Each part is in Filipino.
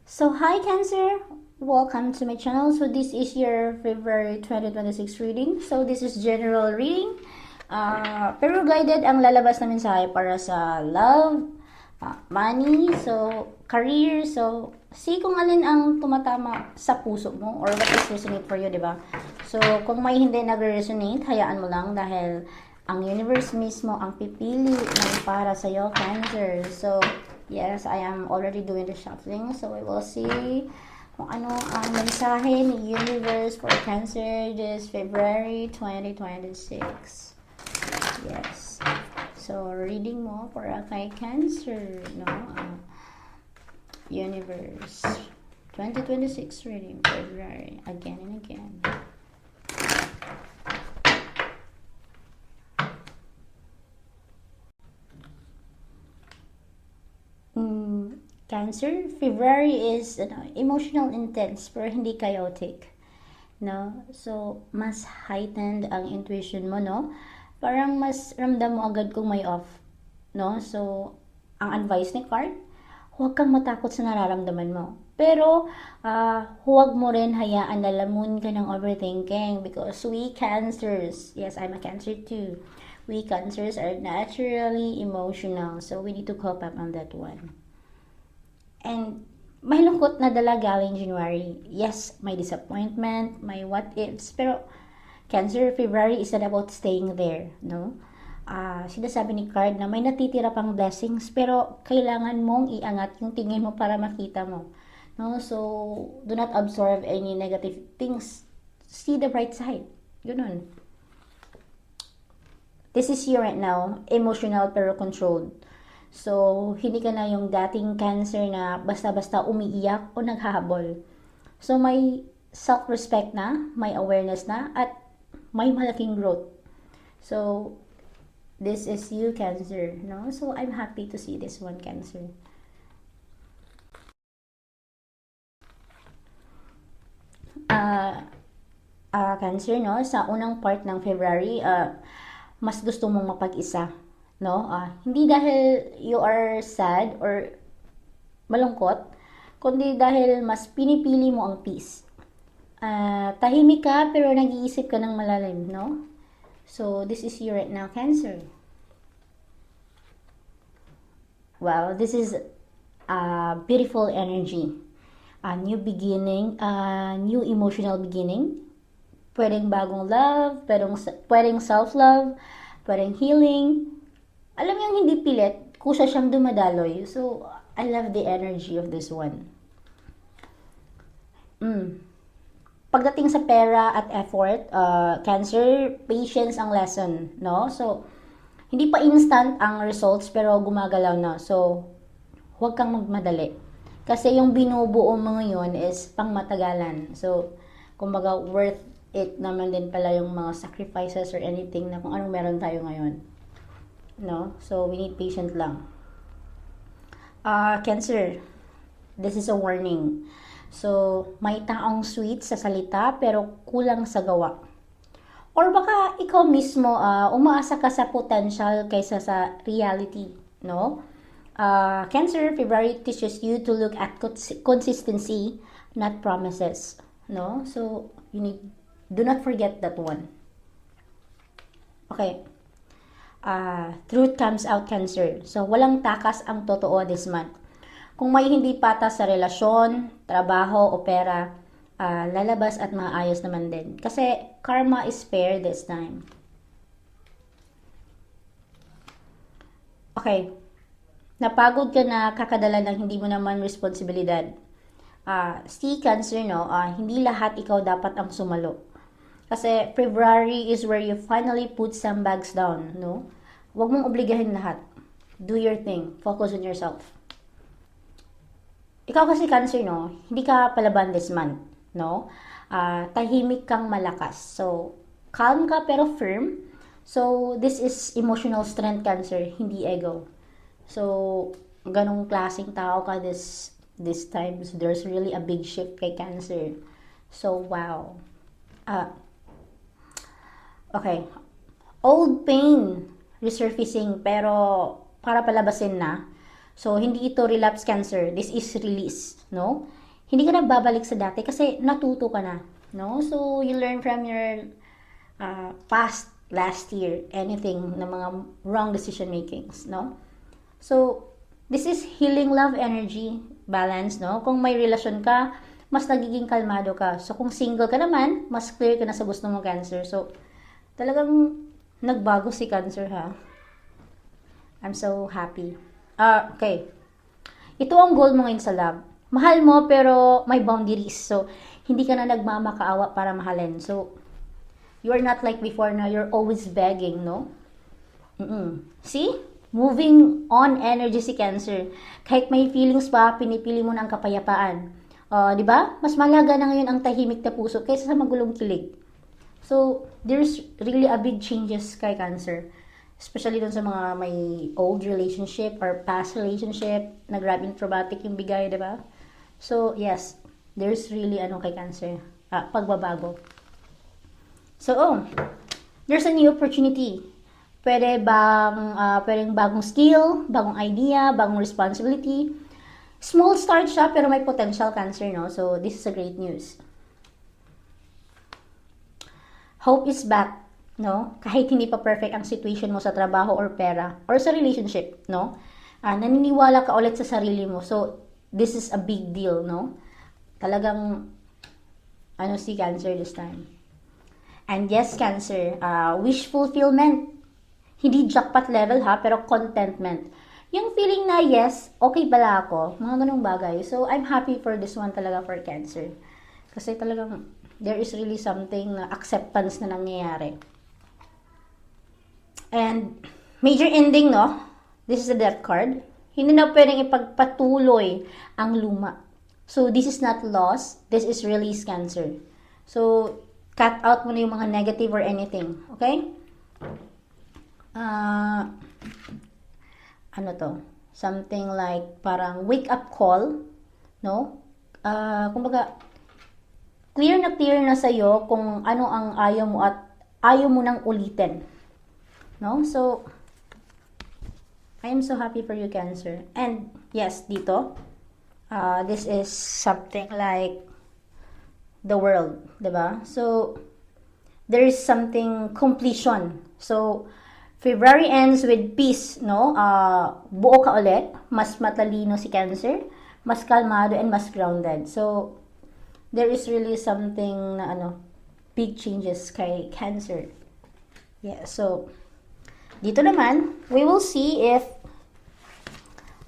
So, hi Cancer! Welcome to my channel. So, this is your February 2026 reading. So, this is general reading. Pero guided ang lalabas na mensahe para sa love, money, so career. So, see kung alin ang tumatama sa puso mo or what is resonate for you, di ba? So, kung may hindi nag-resonate, hayaan mo lang dahil ang universe mismo ang pipili ng para sa iyo, Cancer. So, yes, I am already doing the shuffling. So, we will see kung ano ang mensahe ni universe for Cancer this February 2026. Yes. So, reading mo para kay Cancer, no? Universe 2026 reading February again and again. Cancer, February is emotional intense pero hindi chaotic. No? So, mas heightened ang intuition mo, no? Parang mas ramdam mo agad kung may off. No? So, ang advice ni card, huwag kang matakot sa nararamdaman mo. Pero, huwag mo rin hayaan na lamunin ka ng overthinking because we cancers, yes, I'm a cancer too. We cancers are naturally emotional. So, we need to cope up on that one. And may lungkot na dala galing January. Yes, may disappointment, may what ifs, pero Cancer, February is not about staying there, no? Sinasabi ni card na may natitira pang blessings, pero kailangan mong iangat yung tingin mo para makita mo. No? So, do not absorb any negative things. See the bright side. Ganun. This is you right now, emotional pero controlled. So, hindi ka na yung dating Cancer na basta-basta umiiyak o naghahabol. So, may self-respect na, may awareness na, at may malaking growth. So, this is you, Cancer, no? So, I'm happy to see this one, Cancer. Cancer, no? Sa unang part ng February, mas gusto mong mapag-isa, no? Hindi dahil you are sad or malungkot, kundi dahil mas pinipili mo ang peace. Tahimik ka pero nag-iisip ka ng malalim, no? So, this is you right now, Cancer. Wow, this is a beautiful energy. A new beginning, a new emotional beginning. Pwedeng bagong love, pwedeng self-love, pwedeng healing. Alam mo yung hindi pilit, kusa siyang dumadaloy. So, I love the energy of this one. Pagdating sa pera at effort, Cancer, patience ang lesson, no? So, hindi pa instant ang results pero gumagalaw na. So, huwag kang magmadali. Kasi yung binubuo mo ngayon is pangmatagalan. So, kumbaga worth it naman din pala yung mga sacrifices or anything na kung anong meron tayo ngayon. No? So, we need patient lang. Cancer, this is a warning. So, may taong sweet sa salita pero kulang sa gawa. Or baka ikaw mismo umaasa ka sa potential kaysa sa reality, no? Cancer, February teaches you to look at consistency, not promises, no? So, do not forget that one. Okay. Truth comes out, Cancer. So, walang takas ang totoo this month. Kung may hindi patas sa relasyon, trabaho o pera, lalabas at maayos naman din. Kasi karma is fair this time. Okay. Napagod ka na kakadala ng hindi mo naman responsibilidad. Si Cancer, no, hindi lahat ikaw dapat ang sumalo. Kasi February is where you finally put some bags down, no? Huwag mong obligahin lahat. Do your thing. Focus on yourself. Ikaw kasi Cancer, no, hindi ka palaban this month, no? Tahimik kang malakas. So, calm ka pero firm. So, this is emotional strength, Cancer, hindi ego. So, ganong klaseng tao ka this time. So, there's really a big shift kay Cancer. So, wow. Okay. Old pain resurfacing pero para palabasin na. So, hindi ito relapse cancer. This is release, no? Hindi ka na babalik sa dati kasi natuto ka na, no? So, you learn from your past last year, anything na mga wrong decision makings, no? So, this is healing love energy balance, no? Kung may relasyon ka, mas nagiging kalmado ka. So, kung single ka naman, mas clear ka na sa gusto mong cancer. So, talagang nagbago si cancer, ha? I'm so happy. Okay. Ito ang goal mo ngayon sa love. Mahal mo pero may boundaries. So, hindi ka na nagmamakaawa para mahalin. So, you are not like before na you're always begging, no? See? Moving on energy si Cancer. Kahit may feelings pa, pinipili mo na ang kapayapaan. Di ba? Mas malaga na ngayon ang tahimik na puso kaysa sa magulong kilig. So, there's really a big changes kay Cancer. Especially dun sa mga may old relationship or past relationship, na grabing traumatic yung bigay, di ba? So, yes, there's really kay Cancer, pagbabago. So, there's a new opportunity. Pwedeng bagong skill, bagong idea, bagong responsibility. Small start siya, pero may potential Cancer, no? So, this is a great news. Hope is back, no? Kahit hindi pa perfect ang situation mo sa trabaho or pera, or sa relationship, no? Naniniwala ka ulit sa sarili mo. So, this is a big deal, no? Talagang, si Cancer this time. And yes, Cancer, wish fulfillment. Hindi jackpot level, ha? Pero contentment. Yung feeling na, yes, okay pala ako. Mga ganung bagay. So, I'm happy for this one talaga for Cancer. Kasi talagang, there is really something na acceptance na nangyayari. And, major ending, no? This is the death card. Hindi na pwedeng ipagpatuloy ang luma. So, this is not loss. This is release, Cancer. So, cut out mo na yung mga negative or anything. Okay? Something like parang wake up call, no? Kumbaga, clear na sa'yo kung ano ang ayaw mo at ayaw mo nang ulitin. No? So, I am so happy for you, Cancer. And, yes, dito, this is something like the world, diba? So, there is something completion. So, February ends with peace, no? Buo ka ulit, mas matalino si Cancer, mas kalmado and mas grounded. So, there is really something na big changes kay Cancer. Yeah, so, dito naman, we will see if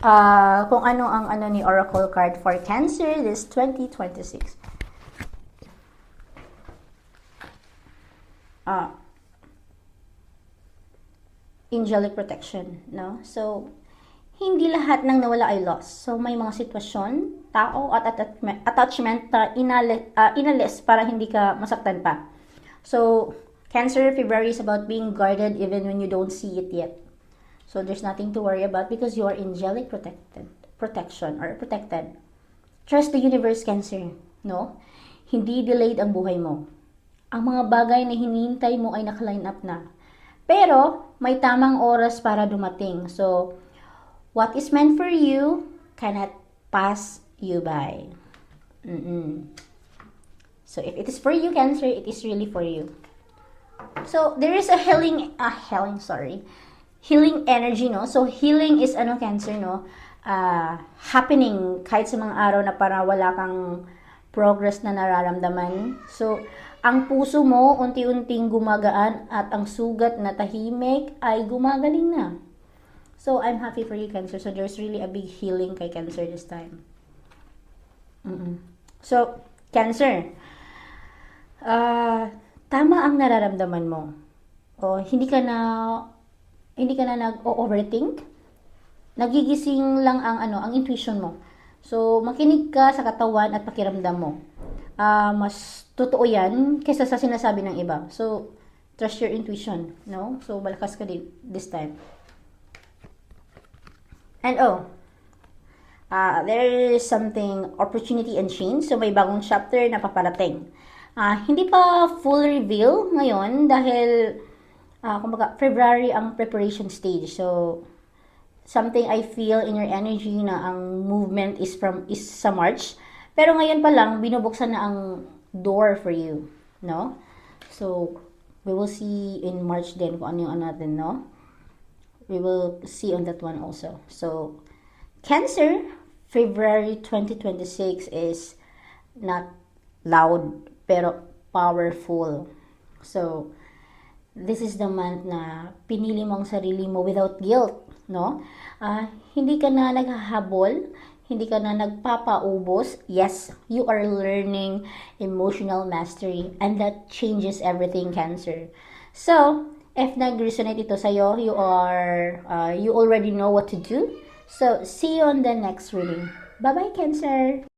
kung ano ang ni Oracle card for Cancer this 2026. Angelic protection, no? So, hindi lahat ng nawala ay loss. So, may mga sitwasyon, tao at attachment na inalis para hindi ka masaktan pa. So, Cancer, February is about being guarded even when you don't see it yet. So, there's nothing to worry about because you are angelic protection or protected. Trust the universe, Cancer, no? Hindi delayed ang buhay mo. Ang mga bagay na hinihintay mo ay nakaline up na. Pero, may tamang oras para dumating. So, what is meant for you cannot pass you by. So, if it is for you, Cancer, it is really for you. So, there is a healing energy, no? So, healing is Cancer, no? Happening kahit sa mga araw na para wala kang progress na nararamdaman. So, ang puso mo unti-unting gumagaan at ang sugat na tahimik ay gumagaling na. So, I'm happy for you, Cancer. So, there's really a big healing kay Cancer this time. So, Cancer, tama ang nararamdaman mo. Hindi ka na nag-overthink. Nagigising lang ang intuition mo. So, makinig ka sa katawan at pakiramdam mo. Mas totoo yan kaysa sa sinasabi ng iba. So, trust your intuition, no? So, malakas ka din this time. And there is something, opportunity and change. So, may bagong chapter na paparating. Hindi pa full reveal ngayon dahil, kumbaga, February ang preparation stage. So, something I feel in your energy na ang movement is sa March. Pero ngayon pa lang, binubuksan na ang door for you, no? So, we will see in March din kung ano yung ano natin, no? We will see on that one also. So, Cancer, February 2026 is not loud, pero powerful. So, this is the month na pinili mo ang sarili mo without guilt, no? Hindi ka na naghahabol, hindi ka na nagpapaubos. Yes, you are learning emotional mastery and that changes everything, Cancer. So, if nag-resonate ito sa'yo, you already know what to do. So, see you on the next reading. Bye-bye, Cancer!